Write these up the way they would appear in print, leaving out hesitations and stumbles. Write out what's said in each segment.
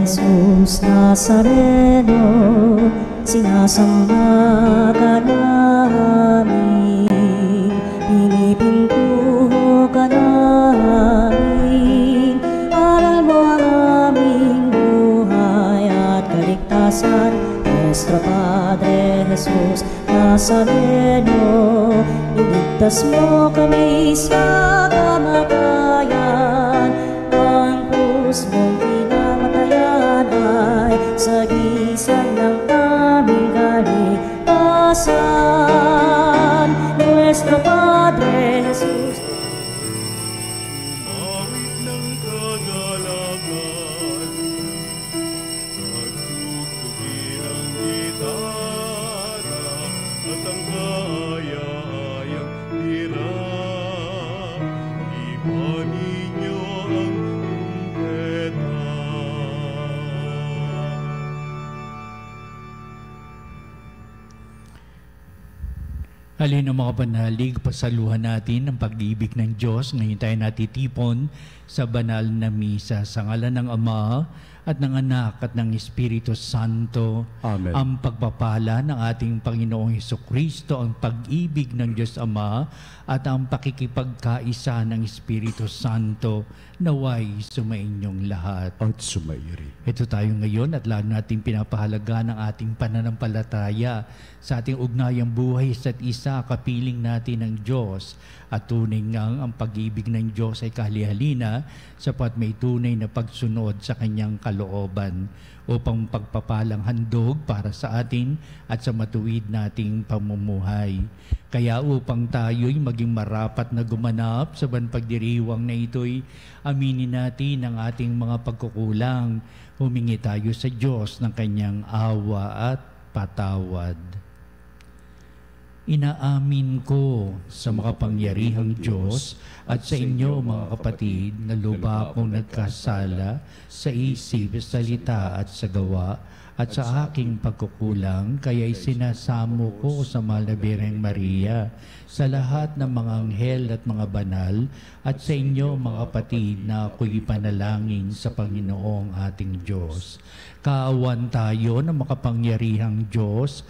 Jesus Nazareno, sinasamba ka namin, pinipintuho ka namin, aral mo ang aming buhay at kaligtasan. Nuestro Padre Jesus Nazareno, iligtas mo kami sa kamatayan, ang krus mong pinamatayan ay sagisag ng aming kaligtasan. Nuestro Padre Jesus, umawit ng kagalakan, pagtugtugin ang gitara at ang kaaya-ayang tira. Ibanin niyo ang trumpeta. Halina mga panalig, pasaluhan natin ang pag-ibig ng Diyos. Ngayon tayo natitipon sa banal na misa sa ngalan ng Ama at ng Anak at ng Espiritu Santo. Amen. Ang pagpapala ng ating Panginoong Hesukristo, ang pag-ibig ng Diyos Ama at ang pakikipagkaisa ng Espiritu Santo naway sumainyong lahat. At sumairi. Ito tayo ngayon at lalo natin pinapahalaga ng ating pananampalataya sa ating ugnayang buhay isa't isa, kapiling natin ng Diyos. At tunay ngang ang pag-ibig ng Diyos ay kahali-halina sapat may tunay na pagsunod sa kanyang kalooban upang pagpapalang handog para sa atin at sa matuwid nating pamumuhay. Kaya upang tayo'y maging marapat na gumanap sa banpagdiriwang na ito'y aminin natin ang ating mga pagkukulang. Humingi tayo sa Diyos ng kanyang awa at patawad. Inaamin ko sa makapangyarihang Diyos at sa inyo mga kapatid na lubha akong nagkasala sa isip, salita at sa gawa at sa aking pagkukulang, kaya'y sinasamo ko sa mahal na Birheng Maria, sa lahat ng mga anghel at mga banal, at sa inyo mga kapatid na ako'y panalangin sa Panginoong ating Diyos. Kaawan tayo ng makapangyarihang Diyos,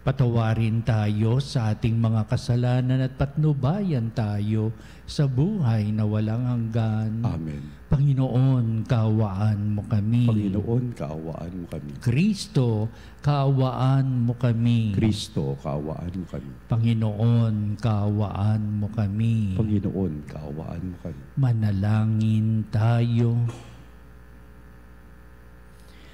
patawarin tayo sa ating mga kasalanan at patnubayan tayo sa buhay na walang hanggan. Amen. Panginoon, kaawaan mo kami. Panginoon, kaawaan mo kami. Kristo, kaawaan mo kami. Kristo, kaawaan mo kami. Panginoon, kaawaan mo kami. Panginoon, kaawaan mo kami. Manalangin tayo.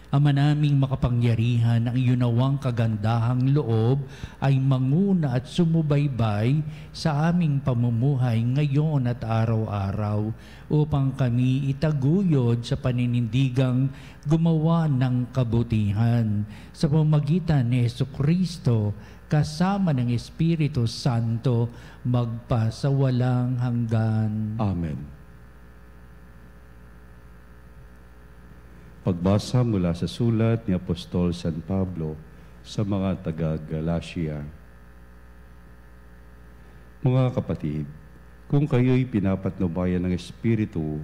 Ama naming makapangyarihan, ang iyong nawang kagandahang loob ay manguna at sumubaybay sa aming pamumuhay ngayon at araw-araw upang kami itaguyod sa paninindigang gumawa ng kabutihan sa pamamagitan ni Hesukristo kasama ng Espiritu Santo magpa sa walang hanggan. Amen. Pagbasa mula sa sulat ni Apostol San Pablo sa mga taga-Galacia. Mga kapatid, kung kayo'y pinapatnubayan ng Espiritu,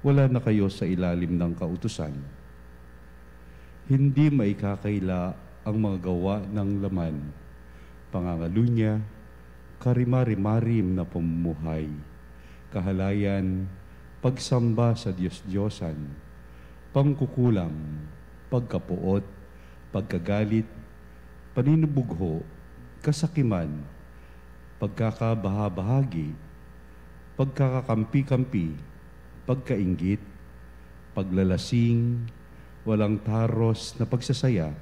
wala na kayo sa ilalim ng kautusan. Hindi maikakaila ang mga gawa ng laman, pangangalunya, karimari-marim na pamumuhay, kahalayan, pagsamba sa Diyos-Diyosan, pangkukulam, pagkapuot, pagkagalit, paninubugho, kasakiman, pagkakabahabahagi, pagkakakampi-kampi, pagkainggit, paglalasing, walang taros na pagsasaya,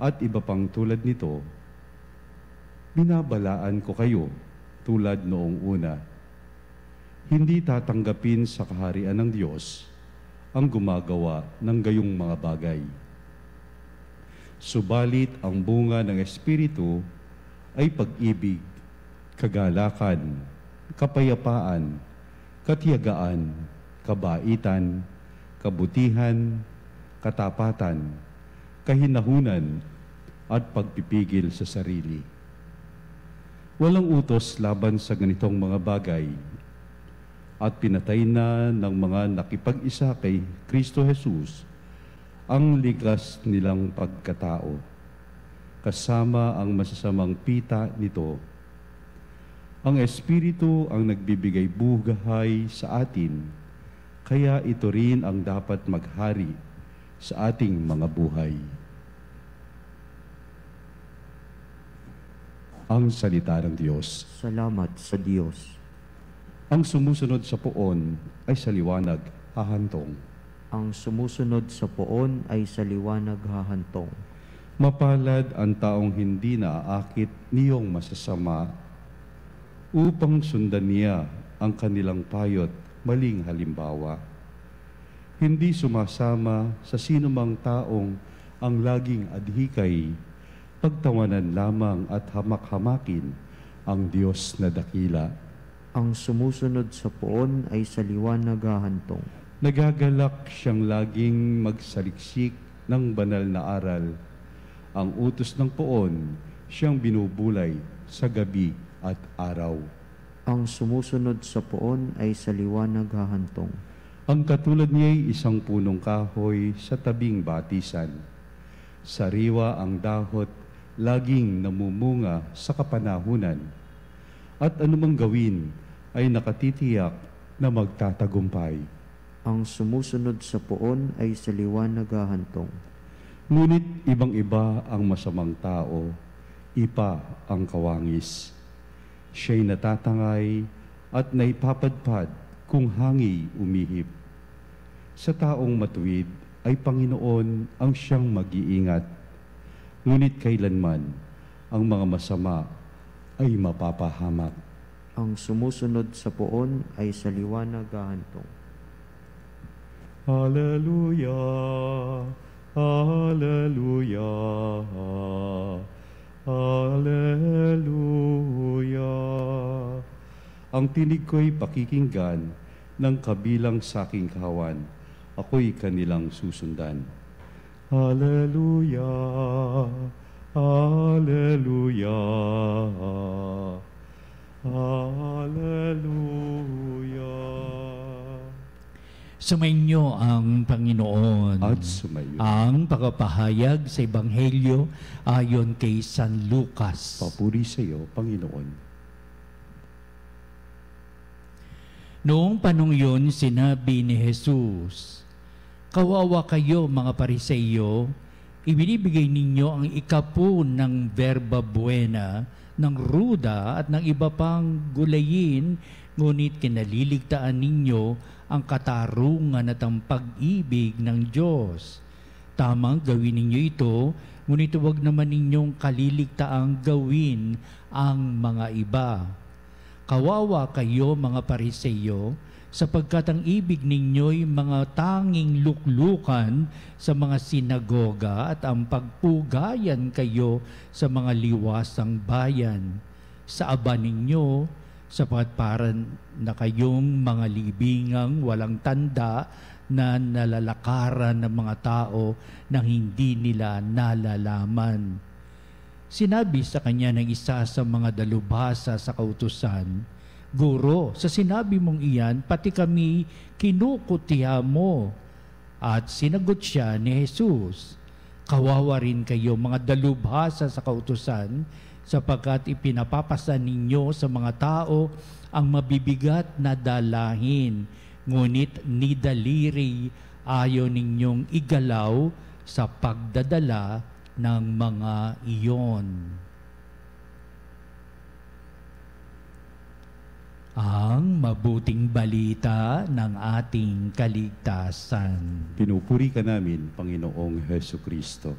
at iba pang tulad nito. Binabalaan ko kayo tulad noong una. Hindi tatanggapin sa kaharian ng Diyos ang gumagawa ng gayong mga bagay. Subalit ang bunga ng Espiritu ay pag-ibig, kagalakan, kapayapaan, katiyagaan, kabaitan, kabutihan, katapatan, kahinahunan, at pagpipigil sa sarili. Walang utos laban sa ganitong mga bagay, at pinatay na ng mga nakipag-isa kay Kristo Jesus ang likas nilang pagkatao, kasama ang masasamang pita nito. Ang Espiritu ang nagbibigay buhay sa atin, kaya ito rin ang dapat maghari sa ating mga buhay. Ang salita ng Diyos. Salamat sa Diyos. Ang sumusunod sa poon ay sa liwanag hahantong. Ang sumusunod sa poon ay sa liwanag hahantong. Mapalad ang taong hindi naaakit niyong masasama upang sundan niya ang kanilang payot maling halimbawa. Hindi sumasama sa sinumang taong ang laging adhikay, pagtawanan lamang at hamak-hamakin ang Diyos na dakila. Ang sumusunod sa poon ay sa liwanag hahantong. Nagagalak siyang laging magsaliksik ng banal na aral. Ang utos ng poon siyang binubulay sa gabi at araw. Ang sumusunod sa poon ay sa liwanag hahantong. Ang katulad niya'y isang punong kahoy sa tabing batisan. Sariwa ang dahot, laging namumunga sa kapanahunan. At anumang gawin ay nakatitiyak na magtatagumpay. Ang sumusunod sa poon ay sa liwanag hahantong. Ngunit ibang-iba ang masamang tao, ipa ang kawangis. Siya'y natatangay at naipapadpad kung hangi umihip. Sa taong matuwid ay Panginoon ang siyang mag-iingat. Ngunit kailanman ang mga masama ay mapapahamak. Ang sumusunod sa poon ay sa liwanag hahantong. Hallelujah, Hallelujah, Hallelujah. Ang tinig ko'y pakikinggan ng kabilang sa aking kawan. Ako'y kanilang susundan. Hallelujah, Hallelujah, Hallelujah. Sumainyo ang Panginoon. At sumayo. Ang pagpapahayag sa Ebanghelyo ayon kay San Lucas. Papuri sa iyo, Panginoon. Noong panong yun, sinabi ni Jesus, "Kawawa kayo mga Pariseyo, ibinibigay ninyo ang ikapu ng verba buena, ng ruda at ng iba pang gulayin, ngunit kinaliligtaan ninyo ang katarungan at ang pag-ibig ng Diyos. Tamang gawin ninyo ito, ngunit huwag naman ninyong kaliligtaang gawin ang mga iba. Kawawa kayo mga Pariseyo, sapagkat ang ibig ninyo'y mga tanging luklukan sa mga sinagoga at ang pagpugayan kayo sa mga liwasang bayan. Sa aba ninyo, sapagkat para na kayong mga libingang walang tanda na nalalakaran ng mga tao nang hindi nila nalalaman." Sinabi sa kanya ng isa sa mga dalubhasa sa kautusan, "Guro, sa sinabi mong iyan, pati kami kinukutiya mo." At sinagot siya ni Jesus, "Kawawa rin kayo mga dalubhasa sa kautusan, sapagkat ipinapapasa ninyo sa mga tao ang mabibigat na dalahin, ngunit ni daliri ayaw ninyong igalaw sa pagdadala ng mga iyon." Ang mabuting balita ng ating kaligtasan. Pinupuri ka namin, Panginoong Hesukristo.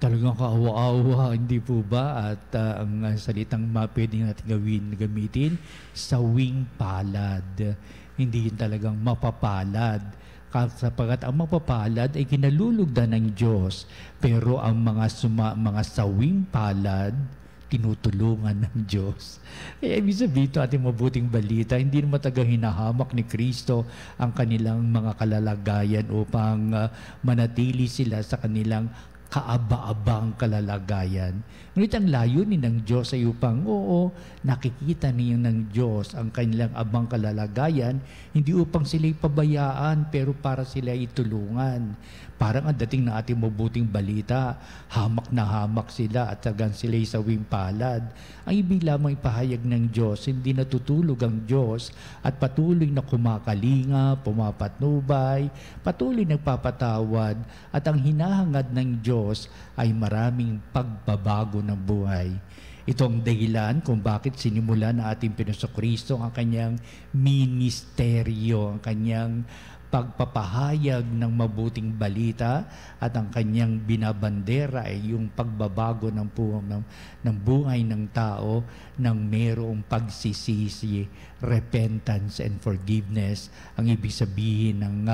Talagang kaawa-awa, hindi po ba? At ang salitang pwede natin gamitin, sawing palad. Hindi yun talagang mapapalad. Sapagkat ang mapapalad ay kinalulugdan ng Diyos, pero ang mga sawing palad, tinutulungan ng Diyos. Kaya ibig sabihin ito ating mabuting balita, hindi naman tagang hinahamak ni Kristo ang kanilang mga kalalagayan upang manatili sila sa kanilang kaaba-abang kalalagayan. Ngunit ang layunin ng Diyos ay upang, nakikita niyo ng Diyos ang kanilang abang kalalagayan, hindi upang sila'y pabayaan, pero para sila itulungan. Parang ang dating na ating mabuting balita, hamak na hamak sila at tagang sila'y sawing palad. Ang ibig lamang ipahayag ng Diyos, hindi natutulog ang Diyos at patuloy na kumakalinga, pumapatnubay, patuloy nagpapatawad, at ang hinahangad ng Diyos ay maraming pagbabago ng buhay. Ito ang dahilan kung bakit sinimulan na ating Panginoon ang kanyang ministeryo, ang kanyang pagpapahayag ng mabuting balita, at ang kanyang binabandera ay yung pagbabago ng buhay ng tao nang mayroong pagsisisi, repentance and forgiveness. Ang ibig sabihin ng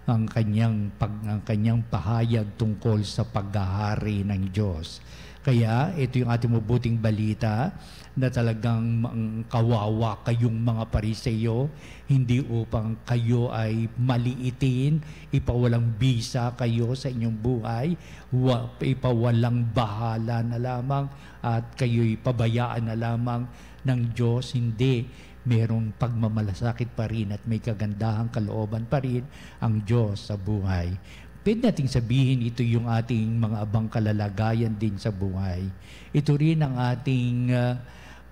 ang kanyang pahayag tungkol sa paghahari ng Diyos. Kaya ito yung ating mabuting balita na talagang kawawa kayong mga Pariseyo, hindi upang kayo ay maliitin, ipawalang bisa kayo sa inyong buhay, ipawalang bahala na lamang at kayo'y pabayaan na lamang ng Diyos. Hindi, mayroong pagmamalasakit pa rin at may kagandahang kalooban pa rin ang Diyos sa buhay. Pwede nating sabihin ito yung ating mga abang kalalagayan din sa buhay. Ito rin ang ating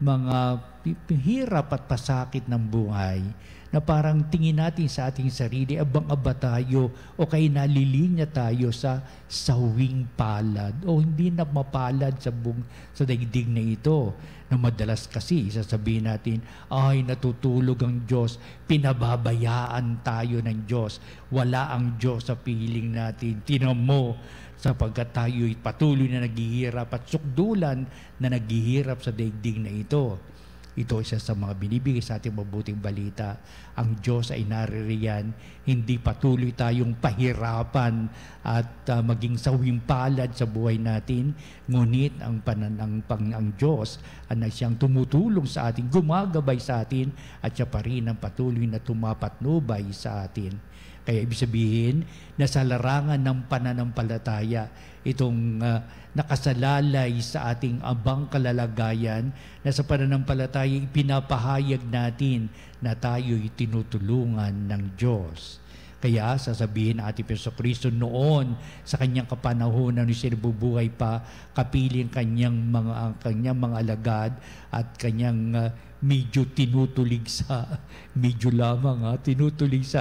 mga hirap at pasakit ng buhay na parang tingin natin sa ating sarili, abang-aba tayo o kaya nalilinya tayo sa sawing palad o hindi na mapalad sa daigdig na ito. Na madalas kasi sasabihin natin, ay natutulog ang Diyos, pinababayaan tayo ng Diyos, wala ang Diyos sa piling natin, tinan mo, sapagkat tayo'y patuloy na naghihirap at sukdulan na naghihirap sa daigdig na ito. Ito isa sa mga binibigay sa ating mabuting balita. Ang Diyos ay naririyan, hindi patuloy tayong pahirapan at maging sawing palad sa buhay natin. Ngunit ang Diyos ay siyang tumutulong sa atin, gumagabay sa atin, at siya pa rin ang patuloy na tumapatnubay sa atin. Kaya ibig sabihin na sa larangan ng pananampalataya, itong nakasalalay sa ating abang kalalagayan, na sa pananampalataya ipinapahayag natin na tayo'y tinutulungan ng Diyos. Kaya sasabihin ating Panginoon noon sa kanyang kapanahonan nung sinabubuhay pa, kapiling kanyang mga alagad at kanyang medyo tinutulig sa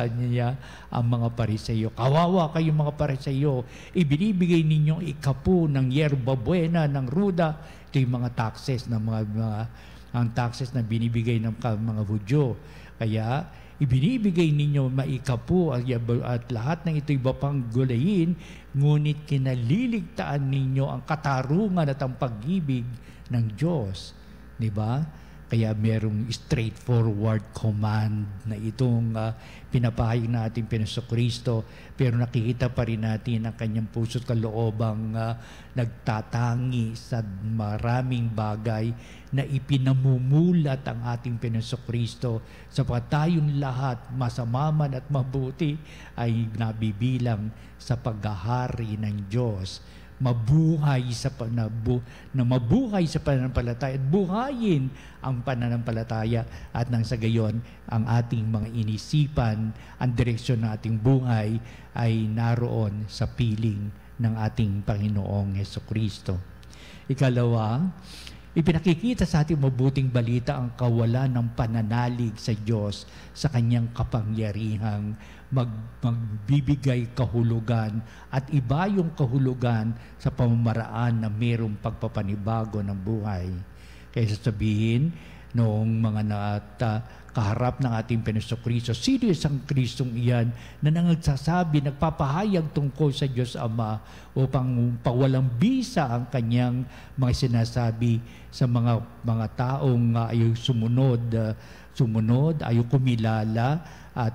niya ang mga Pariseyo. Kawawa kayong mga Pariseyo, ibinibigay ninyong ikapu ng yerba buena, ng ruda. Ito yung mga taxes ang taxes na binibigay ng mga Hudyo. Kaya ibinibigay ninyo maikapu at lahat ng ito iba pang gulayin, ngunit kinaliligtaan ninyo ang katarungan at ang pag-ibig ng Diyos. Diba? Kaya merong straightforward command na itong pinapahayag natin Panginoon, pero nakikita pa rin natin ang kanyang puso't kaloobang nagtatangi sa maraming bagay na ipinamumulat ang ating Panginoon, sapagkat tayong lahat, masama man at mabuti, ay nabibilang sa paghahari ng Diyos. Mabuhay sa pananampalataya at buhayin ang pananampalataya, at nang sa gayon ang ating mga inisipan, ang direksyon ng ating buhay ay naroon sa piling ng ating Panginoong Hesukristo. Ikalawa, ipinakikita sa ating mabuting balita ang kawalan ng pananalig sa Diyos sa kanyang kapangyarihang magbibigay kahulugan, at iba yung kahulugan sa pamamaraan na mayroong pagpapanibago ng buhay. Kaya sasabihin noong mga kaharap ng ating Panginoon, sino isang Kristong iyan na nagsasabi, nagpapahayag tungkol sa Diyos Ama upang pawalang bisa ang kanyang mga sinasabi sa mga taong ayaw sumunod, ayaw kumilala at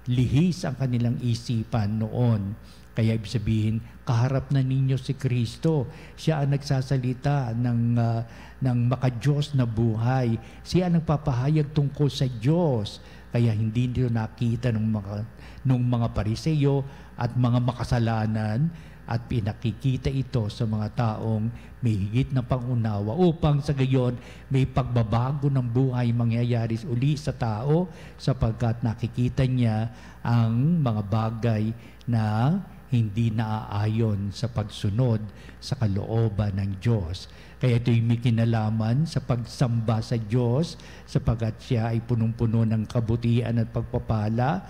lihis ang kanilang isipan noon. Kaya ibig sabihin, kaharap na ninyo si Kristo. Siya ang nagsasalita ng makadiyos na buhay. Siya ang nagpapahayag tungkol sa Diyos. Kaya hindi nyo nakita ng mga Pariseo at mga makasalanan, at pinakikita ito sa mga taong may higit na pangunawa upang sa gayon may pagbabago ng buhay mangyayari uli sa tao, sapagkat nakikita niya ang mga bagay na hindi naaayon sa pagsunod sa kalooban ng Diyos. Kaya ito'y may kinalaman sa pagsamba sa Diyos, sapagkat siya ay punong-puno ng kabutihan at pagpapala.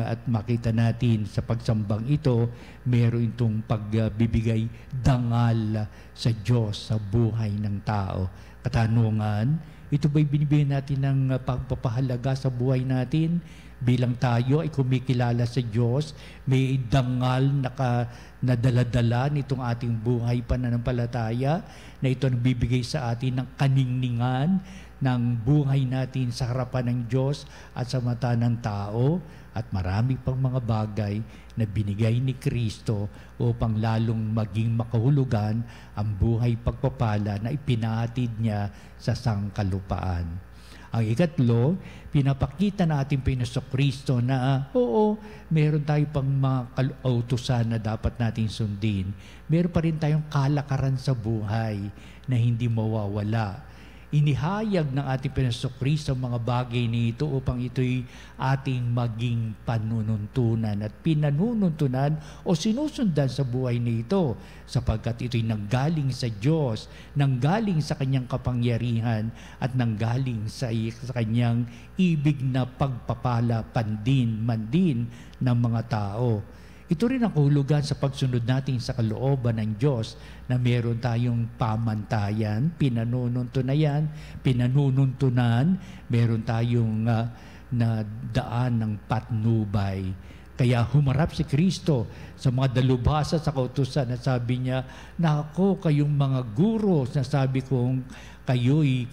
At makita natin sa pagsambang ito, meron itong pagbibigay dangal sa Diyos sa buhay ng tao. Katanungan, ito ba'y binibigyan natin ng pagpapahalaga sa buhay natin? Bilang tayo ay kumikilala sa Diyos, may dangal na dala-dala nitong ating buhay pananampalataya, na ito nagbibigay sa atin ng kaningningan ng buhay natin sa harapan ng Diyos at sa mata ng tao, at marami pang mga bagay na binigay ni Kristo upang lalong maging makahulugan ang buhay pagpapala na ipinahatid niya sa sangkalupaan. Ang ikatlo, pinapakita natin pa sa Kristo na oo, meron tayo pang mga kautusan na dapat natin sundin. Meron pa rin tayong kalakaran sa buhay na hindi mawawala. Inihayag ng ating Kristo ang mga bagay nito upang ito'y ating maging panununtunan at pinanununtunan o sinusundan sa buhay nito, sapagkat ito'y nanggaling sa Diyos, nanggaling sa Kanyang kapangyarihan at nanggaling sa Kanyang ibig na pagpapala mandin ng mga tao. Ito rin ang kahulugan sa pagsunod natin sa kalooban ng Diyos, na meron tayong pamantayan, pinanununtunan, meron tayong na daan ng patnubay. Kaya humarap si Kristo sa mga dalubhasa sa kautusan at sabi niya, "Nako, kayong mga guro, nasabi kong kayo'y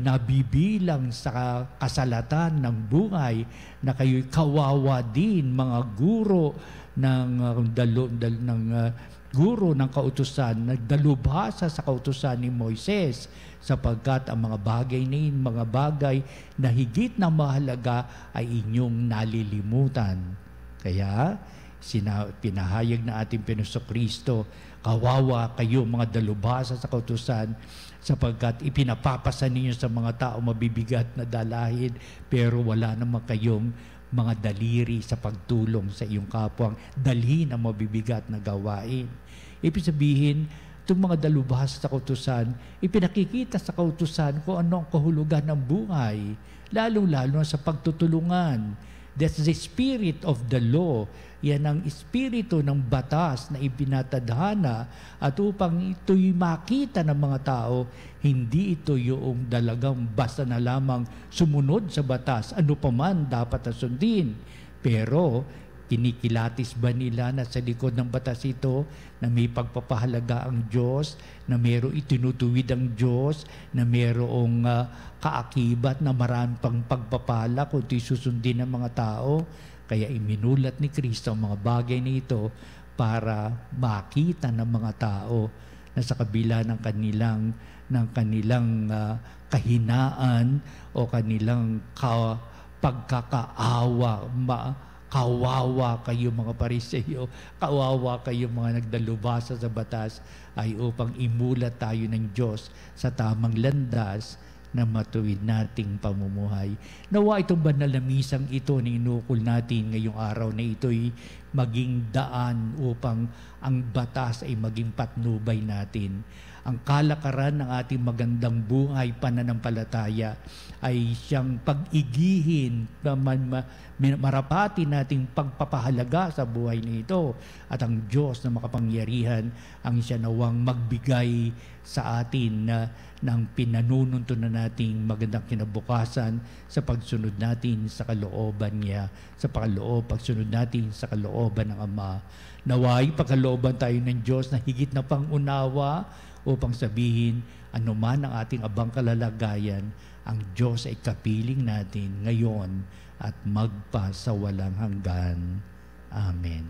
nabibilang sa kasalatan ng buhay, na kayo'y kawawa din, mga guro guro ng kautusan, nagdalubhasa sa kautusan ni Moises, sapagkat ang mga bagay mga bagay na higit na mahalaga ay inyong nalilimutan." Kaya pinahayag na ating Kristo, kawawa kayo mga dalubhasa sa kautusan, sapagkat ipinapapasa ninyo sa mga tao mabibigat na dalahin, pero wala naman kayong mga daliri sa pagtulong sa iyong kapwang dalhin ang mabibigat na gawain. Ibig sabihin, itong mga dalubhasa sa kautusan, ipinakikita sa kautusan kung ano ang kahulugan ng buhay, lalong-lalo sa pagtutulungan. That's the spirit of the law. Yan ang espiritu ng batas na ipinatadhana, at upang ito'y makita ng mga tao, hindi ito yung dalagang basta na lamang sumunod sa batas, ano pa man dapat na sundin. Pero kinikilatis ba nila na sa likod ng batas ito na may pagpapahalaga ang Diyos, na mayroong itinutuwid ang Diyos, na mayroong kaakibat na marami pang pagpapala kung ito'y susundin ng mga tao? Kaya iminulat ni Kristo ang mga bagay na ito para makita ng mga tao na sa kabila ng kanilang kahinaan o kanilang pagkakaawa, kawawa kayo mga Pariseo, kawawa kayo mga nagdalubhasa sa batas, ay upang imulat tayo ng Diyos sa tamang landas na matuwid nating pamumuhay. Nawa itong banal na misang ito na inukol natin ngayong araw na ito'y maging daan upang ang batas ay maging patnubay natin. Ang kalakaran ng ating magandang buhay pananampalataya ay siyang pag-igihin, marapati nating pagpapahalaga sa buhay nito. At ang Diyos na makapangyarihan ang siya nawang magbigay sa atin ng pinanununtunan nating magandang kinabukasan sa pagsunod natin sa kalooban niya, pagsunod natin sa kalooban ng Ama. Naway pagkalooban tayo ng Diyos na higit na pangunawa, upang sabihin, anuman ang ating abang kalalagayan, ang Diyos ay kapiling natin ngayon at magpa sa walang hanggan. Amen.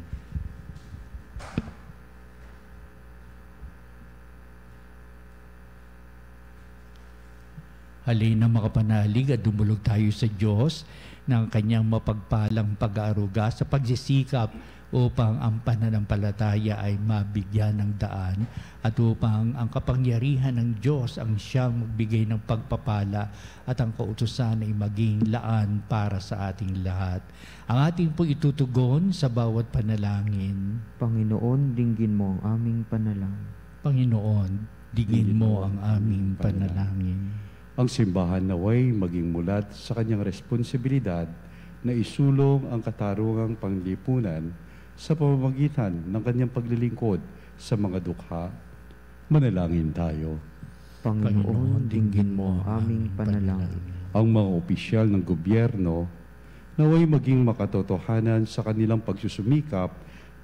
Halina makapanalig at dumulog tayo sa Diyos ng kanyang mapagpalang pag-aaruga sa pagsisikap upang ang pananampalataya ay mabigyan ng daan at upang ang kapangyarihan ng Diyos ang siyang magbigay ng pagpapala at ang kautusan ay maging laan para sa ating lahat. Ang ating po itutugon sa bawat panalangin. Panginoon, dinggin mo ang aming panalangin. Panginoon, digin mo ang aming panalangin. Ang simbahan naway maging mulat sa kanyang responsibilidad na isulong ang katarungang panglipunan sa pamamagitan ng kanyang paglilingkod sa mga dukha. Manalangin tayo. Panginoon, dinggin mo ang aming panalangin. Ang mga opisyal ng gobyerno naway maging makatotohanan sa kanilang pagsusumikap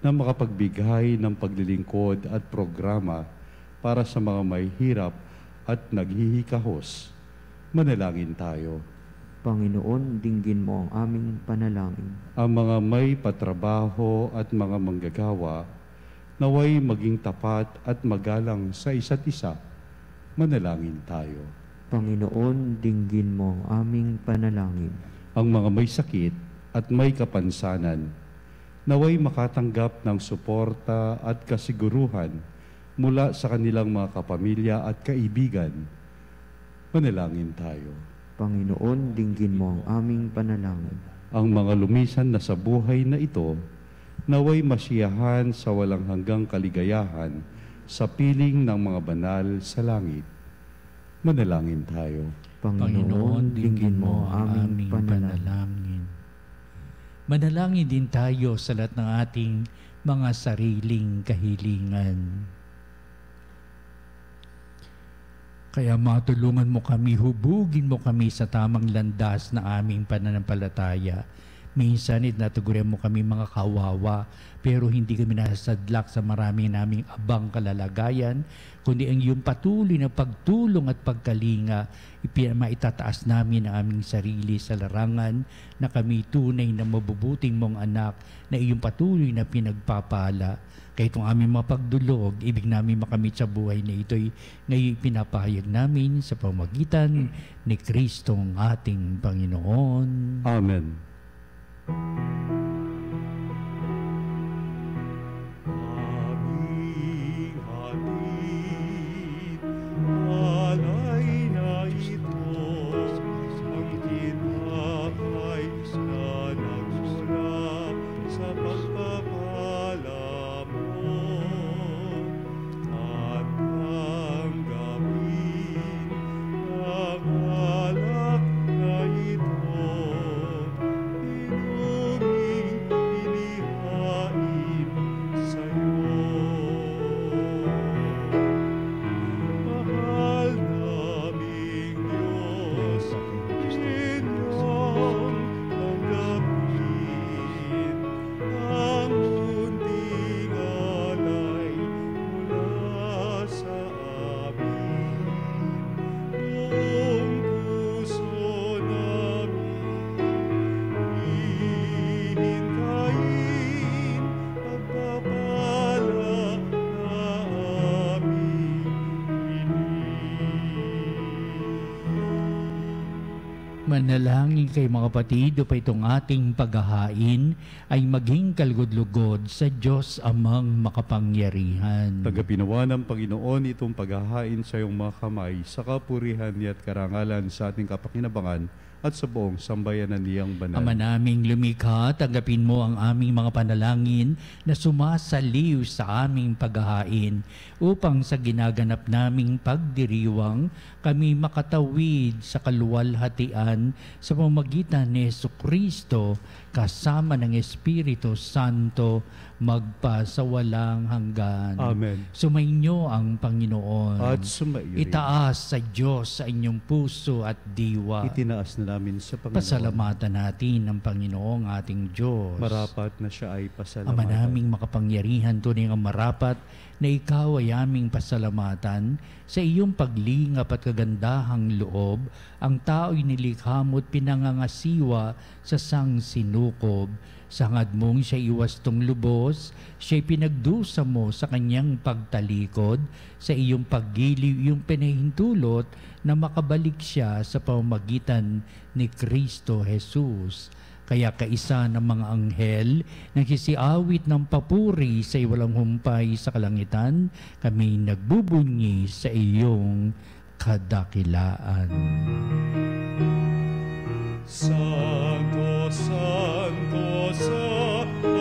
na makapagbigay ng paglilingkod at programa para sa mga may hirap at naghihikahos. Manalangin tayo. Panginoon, dinggin mo ang aming panalangin. Ang mga may patrabaho at mga manggagawa naway maging tapat at magalang sa isa't isa. Manalangin tayo. Panginoon, dinggin mo ang aming panalangin. Ang mga may sakit at may kapansanan naway makatanggap ng suporta at kasiguruhan mula sa kanilang mga kapamilya at kaibigan. Manalangin tayo. Panginoon, dinggin mo ang aming panalangin. Ang mga lumisan na sa buhay na ito, naway masiyahan sa walang hanggang kaligayahan sa piling ng mga banal sa langit. Manalangin tayo. Panginoon, dinggin mo ang aming panalangin. Manalangin din tayo sa lahat ng ating mga sariling kahilingan. Kaya matulungan mo kami, hubugin mo kami sa tamang landas na aming pananampalataya. Minsan natugurin mo kami mga kawawa, pero hindi kami nasasadlak sa marami naming abang kalalagayan, kundi ang iyong patuloy na pagtulong at pagkalinga, maitataas namin ang aming sarili sa larangan na kami tunay na mabubuting mong anak na iyong patuloy na pinagpapala. Kaya itong aming mga pagdulog, ibig namin makamit sa buhay na ito'y ngayon pinapahayag namin sa pamamagitan ni Kristong ating Panginoon. Amen. Aming hatid, alay na ito, ang tinapay na nagmula sa pagpapala mo. At tanggapin ang alak na ito, inuming inihain sa'yo. Mahal naming Diyos, inyong tanggapin ang munting alay mula sa amin. Buong puso namin hihintayin pagpapala na aming Manalangin kay mga kapatid upang itong ating paghahain ay maging kalugod-lugod sa Diyos amang makapangyarihan. Tagapinawa ng Panginoon itong paghahain sa iyong mga kamay sa kapurihan niya at karangalan sa ating kapakinabangan at sa buong sambayanan niyang banal. Ama naming lumikha, tanggapin mo ang aming mga panalangin na sumasaliw sa aming paghahain upang sa ginaganap naming pagdiriwang kami makatawid sa kaluwalhatian sa pamamagitan ni Jesucristo kasama ng Espiritu Santo magpa sa walang hanggan. Amen. Sumainyo ang Panginoon. At sumaiyo rin. Itaas sa Diyos sa inyong puso at diwa. Itinaas na namin sa Panginoon. Pasalamatan natin ang Panginoong ating Diyos. Marapat na siya ay pasalamatan. Ama naming makapangyarihan, tunay ang marapat na ikaw ay aming pasalamatan sa iyong paglingap at kagandahang loob. Ang tao'y nilikha mo't pinangangasiwa sa sangsinulang tinukob. Sa hangad mong siya iwastong lubos, siya'y pinagdusa mo sa kanyang pagtalikod, sa iyong paggiliw iyong pinahintulot na makabalik siya sa pamamagitan ni Kristo Jesus. Kaya kaisa ng mga anghel, nagsisiawit ng papuri sa iwalang humpay sa kalangitan, kami nagbubunyi sa iyong kadakilaan. Santo, Santo, Santo,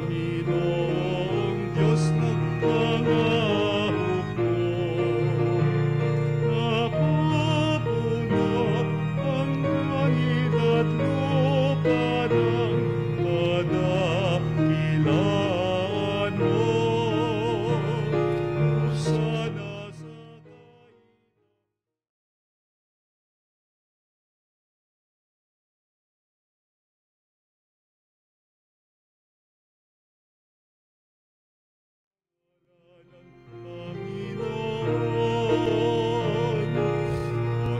Panginoong Diyos ng mga hukbo. Napupuna ang langit at lupa ng kadakilaan mo. Hosana sa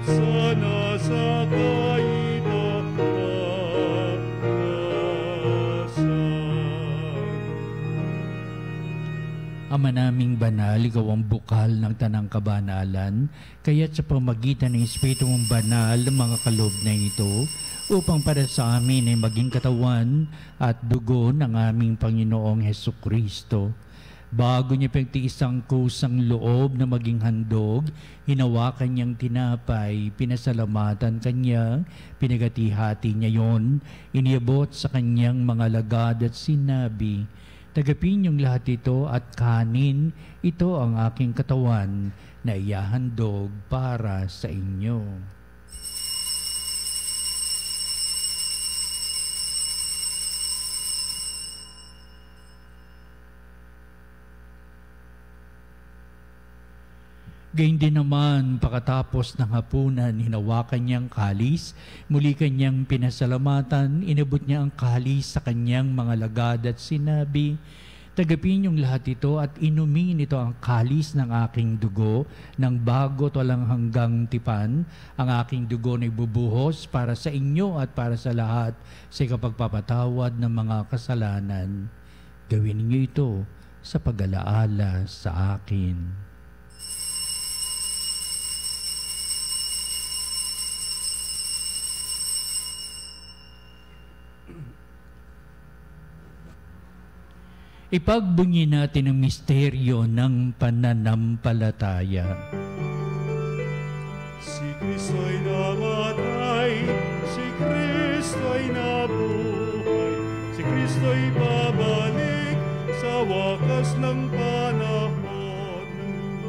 Hosana sa kaitaasan. Ama naming banal, ikaw ang bukal ng tanang kabanalan, kaya't sa pamagitan ng Espiritu mong banal ng mga kaloob na ito, upang para sa amin ay maging katawan at dugo ng aming Panginoong Hesukristo. Bago niya pagtiis ang kusang loob na maging handog, hinawakan niyang tinapay, pinasalamatan kanya, pinagati-hati niya yon, iniabot sa kanyang mga lagad at sinabi, "Tagapin niyong lahat ito at kanin, ito ang aking katawan na iyahandog para sa inyo." Gayun din naman, pagkatapos ng hapunan, hinawakan niyang kalis, muli kanyang pinasalamatan, inabot niya ang kalis sa kanyang mga lagad at sinabi, "Tagapin niyong lahat ito at inumin ito ang kalis ng aking dugo, ng bago at walang hanggang tipan. Ang aking dugo na ibubuhos para sa inyo at para sa lahat sa ikapagpapatawad ng mga kasalanan. Gawin niyo ito sa pag-alaala sa akin." Ipagbunyi natin ang misteryo ng pananampalataya. Si Kristo'y namatay, si Kristo'y nabuhay, si Kristo'y babalik sa wakas ng panahon.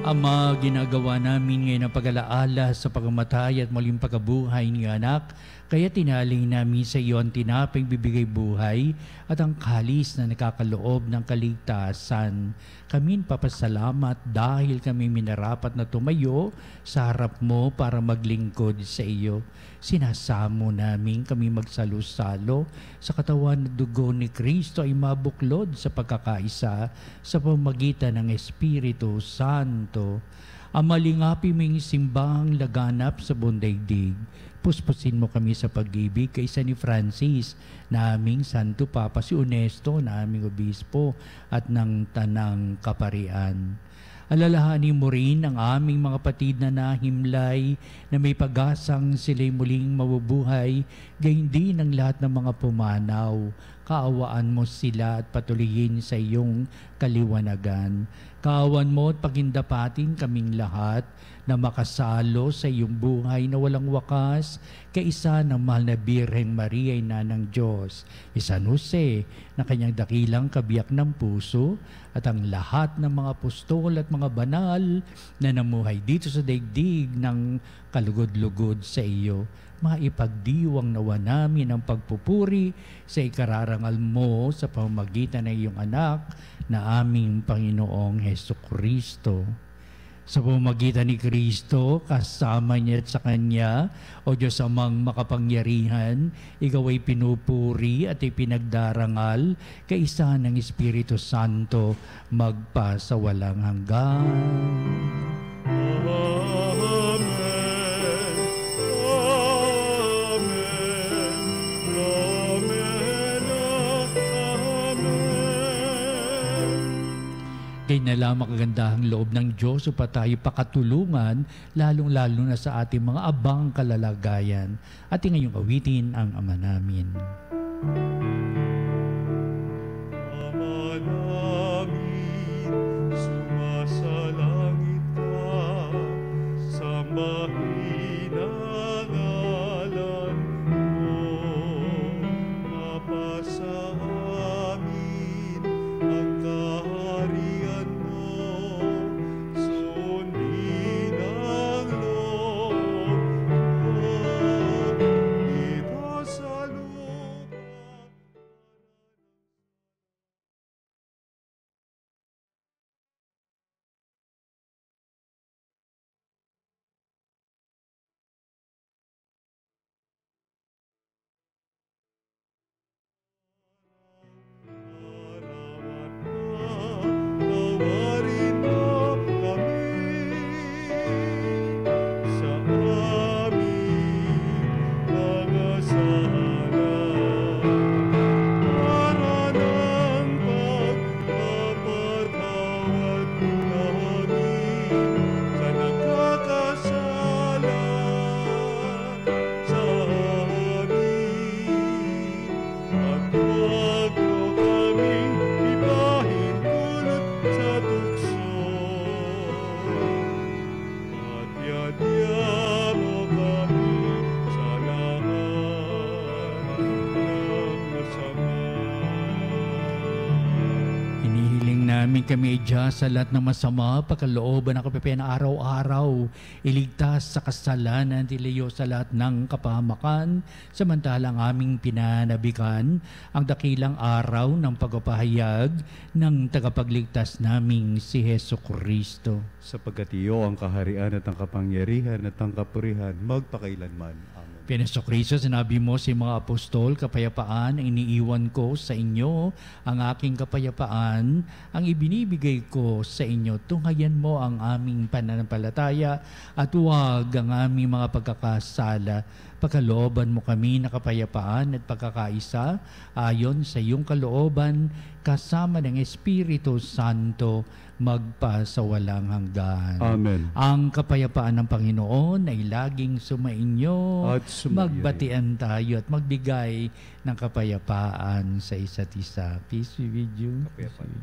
Ama, ginagawa namin ngayon ang pag-alaala sa pagkamatay at muling pagkabuhay ni anak, kaya tinaling namin sa iyo ang tinapay bibigay buhay at ang kalis na nakakaloob ng kaligtasan. Kami papasalamat dahil kami minarapat na tumayo sa harap mo para maglingkod sa iyo. Sinasamo namin kami magsalo-salo sa katawan at dugo ni Kristo ay mabuklod sa pagkakaisa sa pamagitan ng Espiritu Santo. Ang malingapi ming simbahang laganap sa buong daigdig, puspusin mo kami sa pag-ibig kaysa ni Francis, na aming Santo Papa, si Ernesto, na aming Obispo, at ng Tanang Kaparian. Alalahanin mo rin ang aming mga kapatid na nahimlay na may pag-asang sila'y muling mabubuhay, gayon din ang lahat ng mga pumanaw. Kaawaan mo sila at patuloyin sa iyong kaliwanagan. Kaawan mo at pagindapatin kaming lahat na makasalo sa iyong buhay na walang wakas, kaisa ng mahal na Birheng Maria, ina ng Diyos, San Jose, na kanyang dakilang kabiyak ng puso, at ang lahat ng mga apostol at mga banal na namuhay dito sa daigdig ng kalugod-lugod sa iyo. Maipagdiwang nawa namin ang pagpupuri sa ikararangal mo sa pamamagitan ng iyong anak na aming Panginoong Hesukristo. Sa pamamagitan ni Kristo, kasama niya at sa Kanya, o Diyos amang makapangyarihan, ikaw ay pinupuri at ipinagdarangal kaisa ng Espiritu Santo magpa sa walang hanggan. Amen. Amen. Ibigay na lamang kagandahang loob ng Diyos upang tayo pakatulungan, lalong-lalo na sa ating mga abang kalalagayan. Ating ngayong awitin ang Ama namin. Ama namin, sumasalangit ka, sambahin ang ngalan mo, mapasa amin ang kaharian mo, sundin ang loob mo, dito sa lupa. Tawarin mo kami sa aming mga sala, para ng pagpapatawad namin sa nagkakasala sa amin, at huwag mo kaming ibahin kulot sa tukso, at yadya mo kami sa lahat ng masama. Hinihiling namin kami Diyos sa lahat ng masama, pagkalooban ng kapipian na araw-araw, iligtas sa kasalanan, tiliyo sa lahat ng kapahamakan, samantalang aming pinanabikan ang dakilang araw ng pagpapahayag ng tagapagligtas naming si Hesu Kristo. Sapagkat iyo ang kaharian at ang kapangyarihan at ang kapurihan magpakailanman. Amen. Pinaso Kristo, sinabi mo sa mga apostol, kapayapaan ang iniiwan ko sa inyo, ang aking kapayapaan ang ibinibigay ko sa inyo. Tunghayan mo ang aming pananampalataya at huwag ang aming mga pagkakasala. Pagkalooban mo kami na kapayapaan at pagkakaisa ayon sa iyong kalooban kasama ng Espiritu Santo magpasawalang hanggan. Amen. Ang kapayapaan ng Panginoon ay laging sumainyo. At sumaiyo. Magbatian tayo at magbigay ng kapayapaan sa isa't isa. Peace be with you. Kapayapaan.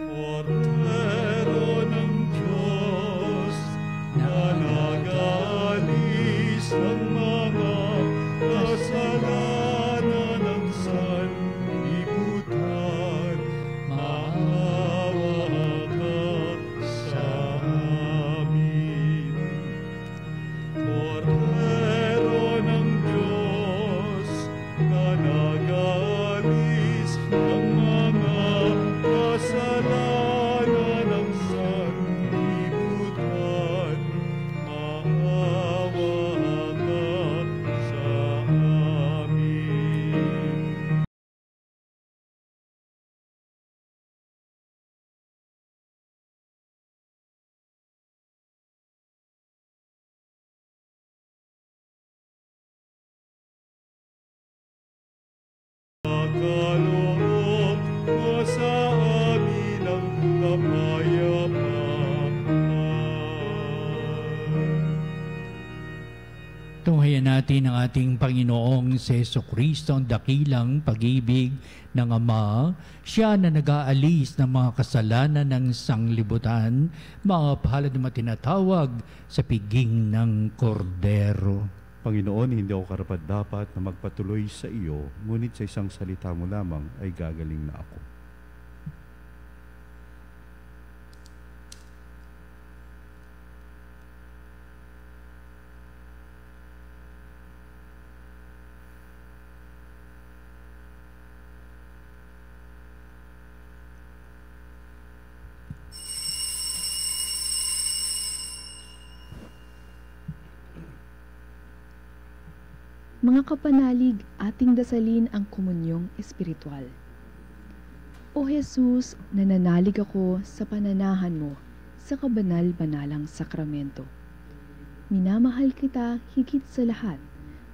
Kordero ng Diyos na nag-aalis ng mga kasalanan ng sanlibutan, maawa ka sa amin. Kordero ng Diyos na nag-aalis ng mga kasalanan ng sanlibutan, maawa ka sa amin. Pagkaloob mo sa amin ang kapayapaan. Tunghayan natin ang ating Panginoong si Hesu Kristo, ang dakilang pag-ibig ng Ama. Siya na nag-aalis ng mga kasalanan ng sanglibutan, mga palad na tinatawag sa piging ng kordero. Panginoon, hindi ako karapat-dapat na magpatuloy sa iyo, ngunit sa isang salita mo lamang ay gagaling na ako. Mga kapanalig, ating dasalin ang komunyong espiritual. O Jesus, nananalig ako sa pananahan mo sa kabanal-banalang sakramento. Minamahal kita higit sa lahat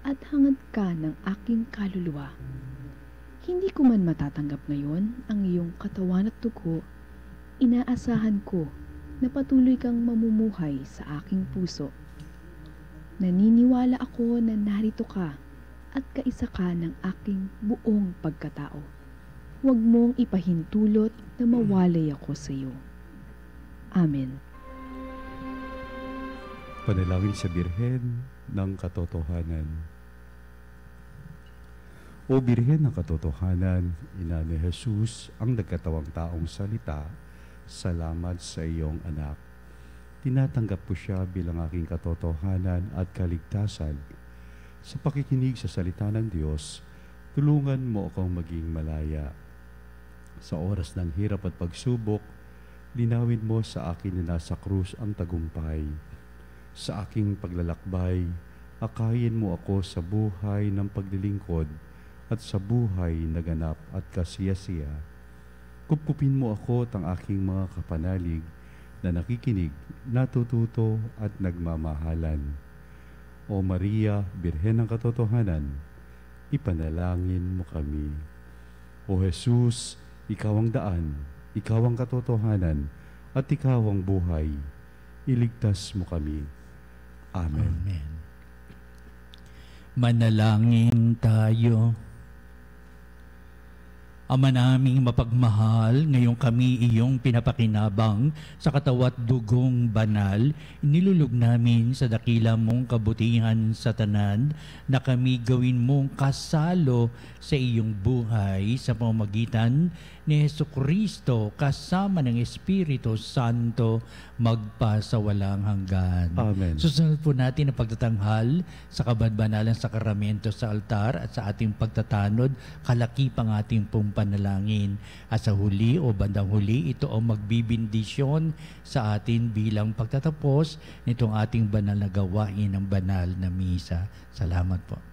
at hangad ka ng aking kaluluwa. Hindi ko man matatanggap ngayon ang iyong katawan at dugo, inaasahan ko na patuloy kang mamumuhay sa aking puso. Naniniwala ako na narito ka at kaisa ka ng aking buong pagkatao. Huwag mong ipahintulot na mawalay ako sa iyo. Amen. Panalangin sa Birhen ng Katotohanan. O Birhen ng Katotohanan, Ina ni Jesus, ang nagkatawang taong salita, salamat sa iyong anak. Tinatanggap ko siya bilang aking katotohanan at kaligtasan. Sa pakikinig sa salita ng Diyos, tulungan mo akong maging malaya. Sa oras ng hirap at pagsubok, linawin mo sa akin na nasa krus ang tagumpay. Sa aking paglalakbay, akayin mo ako sa buhay ng paglilingkod at sa buhay na ganap at kasiyasiya. Kupkupin mo ako at ang aking mga kapanalig na nakikinig, natututo at nagmamahalan. O Maria, Birhen ng Katotohanan, ipanalangin mo kami. O Jesus, ikaw ang daan, ikaw ang katotohanan, at ikaw ang buhay. Iligtas mo kami. Amen. Amen. Manalangin tayo. Ama naming mapagmahal, ngayong kami iyong pinapakinabang sa katawat dugong banal, inilulog namin sa dakila mong kabutihan sa tanan na kami gawin mong kasalo sa iyong buhay sa pamamagitan ni Hesukristo kasama ng Espiritu Santo magpasawalang hanggan. Amen. Susunod po natin ang pagtatanghal sa kabanbanalang sakramento sa altar at sa ating pagtatanod, kalakipang ating pong panalangin. At sa huli o bandang huli, ito ang magbibindisyon sa atin bilang pagtatapos nitong ating banal na gawain ng banal na misa. Salamat po.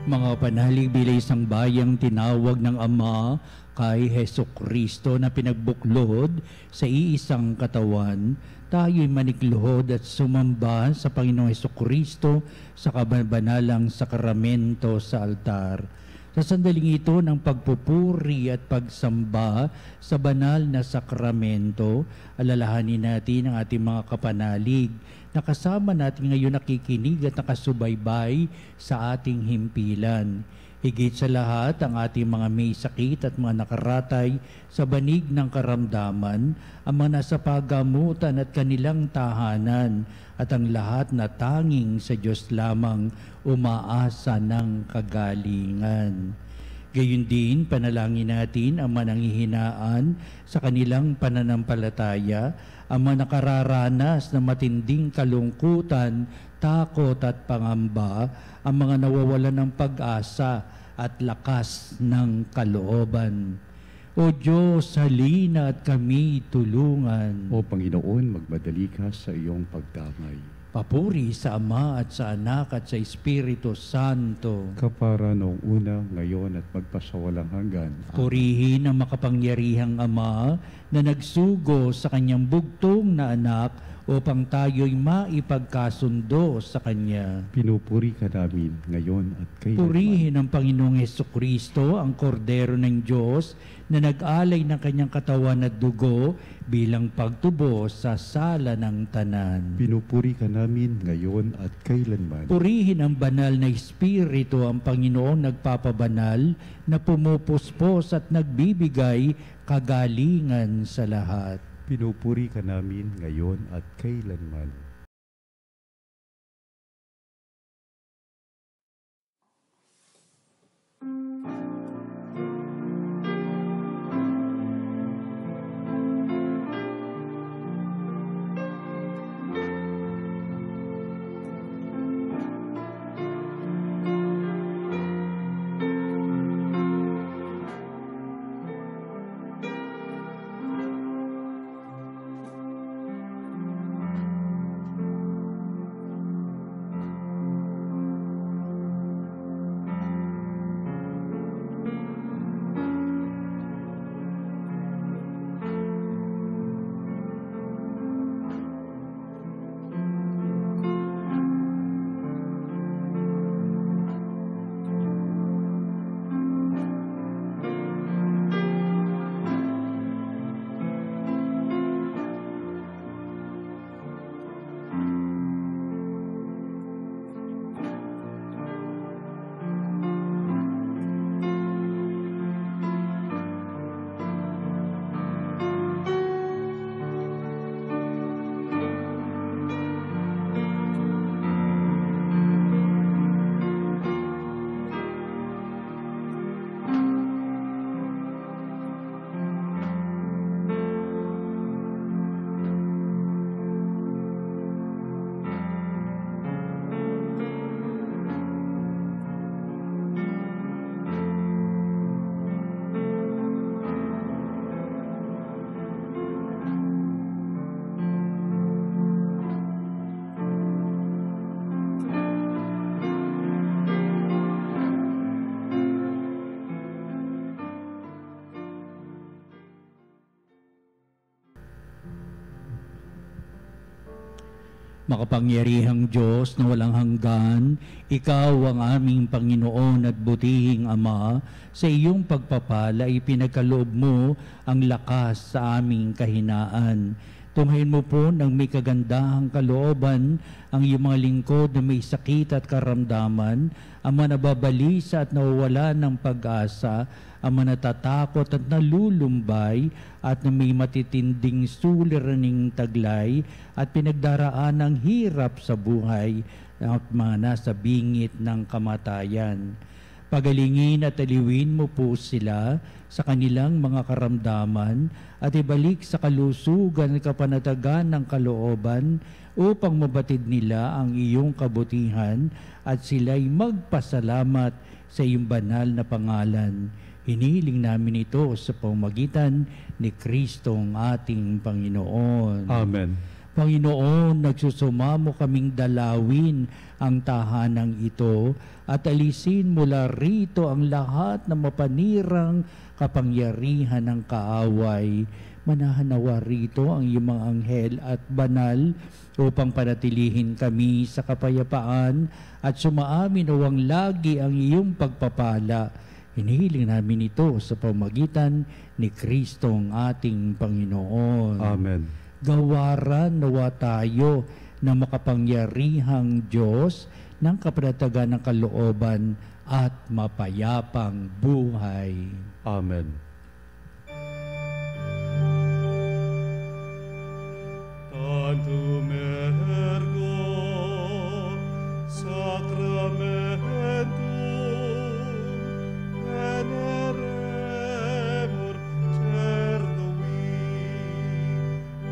Mga panalig bilay isang bayang tinawag ng Ama kay Hesus Kristo na pinagbuklod sa iisang katawan, tayo'y manikluhod at sumamba sa Panginoong Hesus Kristo sa kabanalang sakramento sa altar. Sa sandaling ito ng pagpupuri at pagsamba sa banal na sakramento, alalahanin natin ang ating mga kapanalig na kasama natin ngayon nakikinig at nakasubaybay sa ating himpilan. Higit sa lahat, ang ating mga may sakit at mga nakaratay sa banig ng karamdaman, ang mga nasa pagamutan at kanilang tahanan, at ang lahat na tanging sa Diyos lamang umaasa ng kagalingan. Gayon din, panalangin natin ang mananghihinaan sa kanilang pananampalataya, ang mga nakararanas ng matinding kalungkutan, takot at pangamba, ang mga nawawalan ng pag-asa at lakas ng kalooban. O Diyos, halina at kami tulungan. O Panginoon, magmadali ka sa iyong pagdamay. Papuri sa Ama at sa Anak at sa Espiritu Santo. Kapara noong una, ngayon at magpasawalang hanggan. Purihin ang makapangyarihang Ama na nagsugo sa kanyang bugtong na anak upang tayo'y maipagkasundo sa Kanya. Pinupuri ka namin ngayon at kailanman. Purihin ang Panginoong Hesukristo, ang Kordero ng Diyos, na nag-alay ng kanyang katawan at dugo bilang pagtubo sa sala ng tanan. Pinupuri ka namin ngayon at kailanman. Purihin ang banal na Espiritu, ang Panginoong nagpapabanal, na pumupuspos at nagbibigay kagalingan sa lahat. Pinupuri ka namin ngayon at kailanman. Makapangyarihang Diyos na walang hanggan, Ikaw ang aming Panginoon at butihing Ama, sa iyong pagpapala ipinagkaloob mo ang lakas sa aming kahinaan. Tumhayin mo po ng may kagandahang kalooban ang iyong mga lingkod na may sakit at karamdaman, ang mga nababalisa at nawawala ng pag-asa, ang mga natatakot at nalulumbay at na may matitinding suliraning taglay at pinagdaraan ng hirap sa buhay at mga nasa bingit ng kamatayan. Pagalingin at aliwin mo po sila sa kanilang mga karamdaman at ibalik sa kalusugan at kapanatagan ng kalooban upang mabatid nila ang iyong kabutihan at sila'y magpasalamat sa iyong banal na pangalan. Hinihiling namin ito sa pamamagitan ni Kristong ating Panginoon. Amen. Panginoon, nagsusumamo kaming dalawin ang tahanang ito at alisin mula rito ang lahat ng mapanirang kapangyarihan ng kaaway. Manahanawa rito ang iyong mga anghel at banal upang panatilihin kami sa kapayapaan at sumaamin uwang lagi ang iyong pagpapala. Hinihiling namin ito sa pamagitan ni Kristong ating Panginoon. Amen. Gawaran nawa tayo ng makapangyarihang Diyos ng kapanatagan ng kalooban at mapayapang buhay. Amen. Tantum ergo sacramentum veneremur cerdui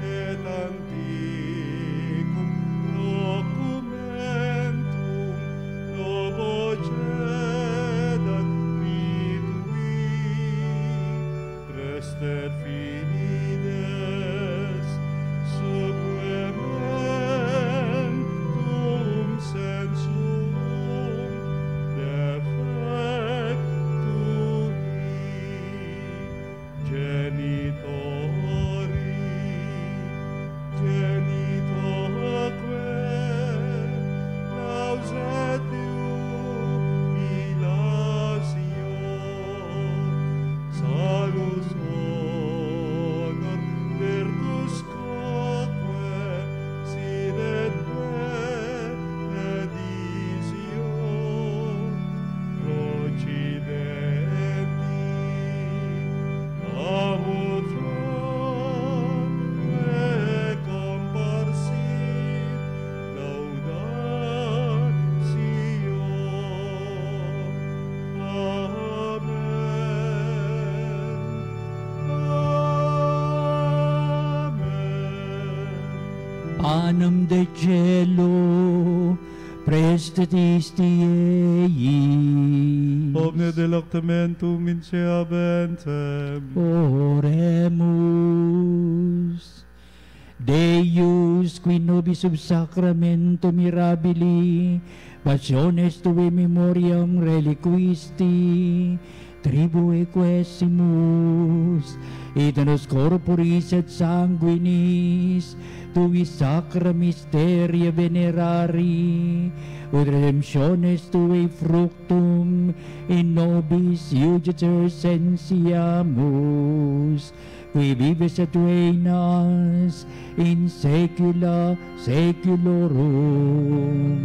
et antiquum documentum novo cedat ritui prestet finides subvementum sensum defectui genitoque lausetium ilasio salus honor virtus quoque sine benedictio procidenti amutra et comparsit laudatio. Amen. Panem de cielo, prestatisti ei. Omne delectamentum inseabentem. Oremus. Deus, qui nobis sub sacramento mirabili, passiones tue memoriam reliquisti, tribue quesimus, et nos corporis et sanguinis, tui sacra mysteria venerari, ut redemptiones tui fructum in nobis iuditur sensiamus, qui vives et reinas in saecula saeculorum.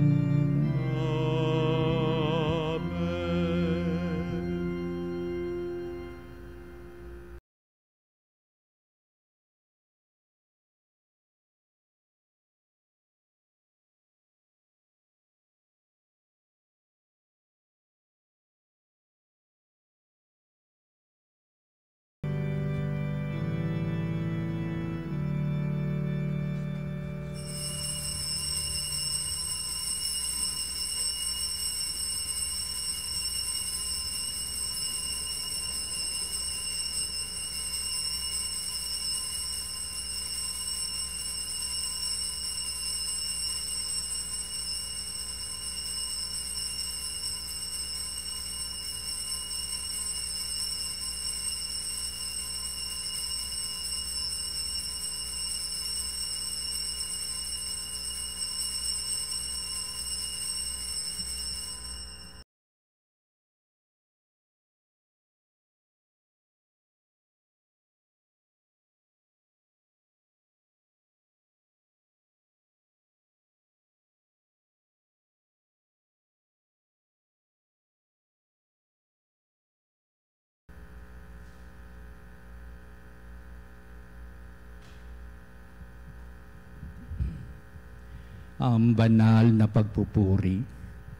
Ang banal na pagpupuri,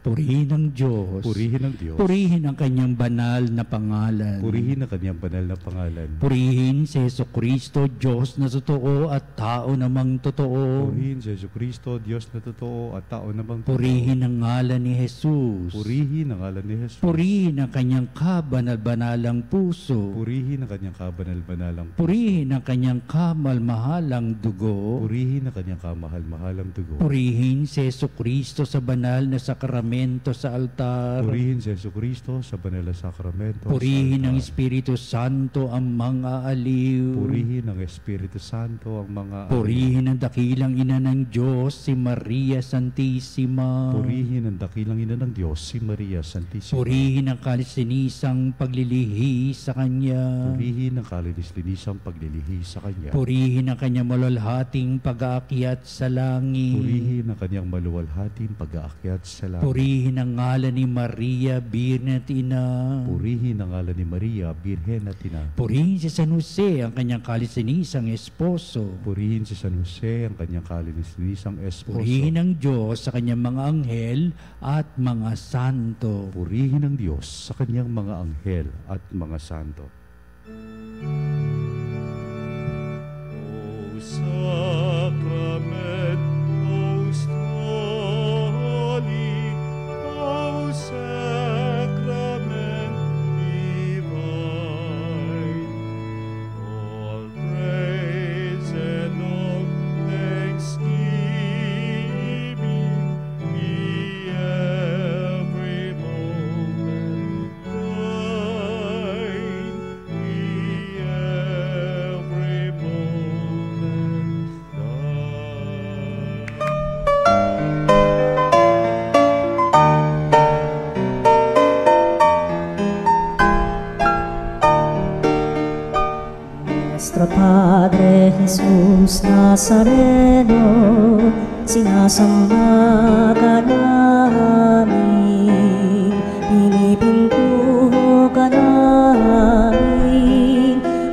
Purihin ang Diyos. Purihin ang Diyos. Purihin ang kanyang banal na pangalan. Purihin ang kanyang banal na pangalan. Purihin si Jesucristo, Diyos na totoo at tao namang totoo. Purihin si Jesucristo, Diyos na totoo at tao namang totoo. Purihin ang ngalan ni Jesus. Purihin ang ngalan ni Jesus. Purihin ang kanyang kabanal-banalang puso. Purihin ang kanyang kabanal-banalang puso. Purihin ang kanyang kamal-mahalang dugo. Purihin ang kanyang kamahal-mahalang dugo. Purihin si Jesucristo sa banal na sakramento sa altar. Purihin si Jesucristo sa banal na sakramento. Purihin sa ng altar. Espiritu Santo ang mga aliw. Purihin ng Espiritu Santo ang mga Purihin ang dakilang ina ng Diyos, si Maria Santissima. Purihin ang dakilang ina ng Diyos, si Maria Santissima. Purihin ang kalisinisang paglilihi sa Kanya. Purihin ang kalinis-linisang paglilihi sa Kanya. Purihin ang Kanyang malalhating pag-aakyat sa langit. Purihin ang kanyang maluwalhating pag-aakyat sa langit. Purihin ang ngalan ni Maria, Birhen at Ina. Purihin ang ngalan ni Maria, Birhen at Ina. Purihin si San Jose, ang kanyang kalisinisang esposo. Purihin si San Jose, ang kanyang kalinis-linisang esposo. Purihin ang Diyos sa kanyang mga anghel at mga santo. Purihin ang Diyos sa kanyang mga anghel at mga santo. O sacrament most holy, O sacrament divine, all praise and all thanksgiving be every moment thine, be every moment thine. Nuestro Padre Jesús Nazareno, sinasamba ka namin, pinipintuho ka namin,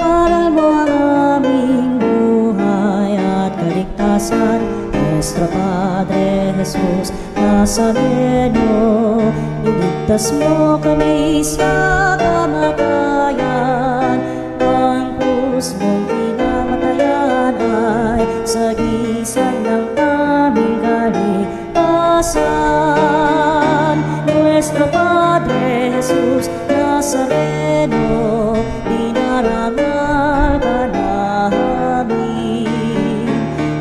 aral mo ang aming buhay at kaligtasan. Nuestro Padre Jesús Nazareno, iligtas mo kami sa kamatayan, ang krus mong pinamatayan ay sagisag ng aming kaligtasan. Nuestro Padre Jesús Nazareno, dinarangal ka namin.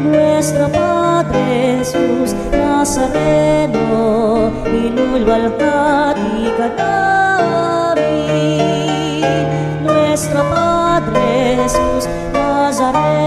Nuestro Padre Jesús Nazareno, inulwalhati ka namin. Nuestro Padre Jesús Nazareno,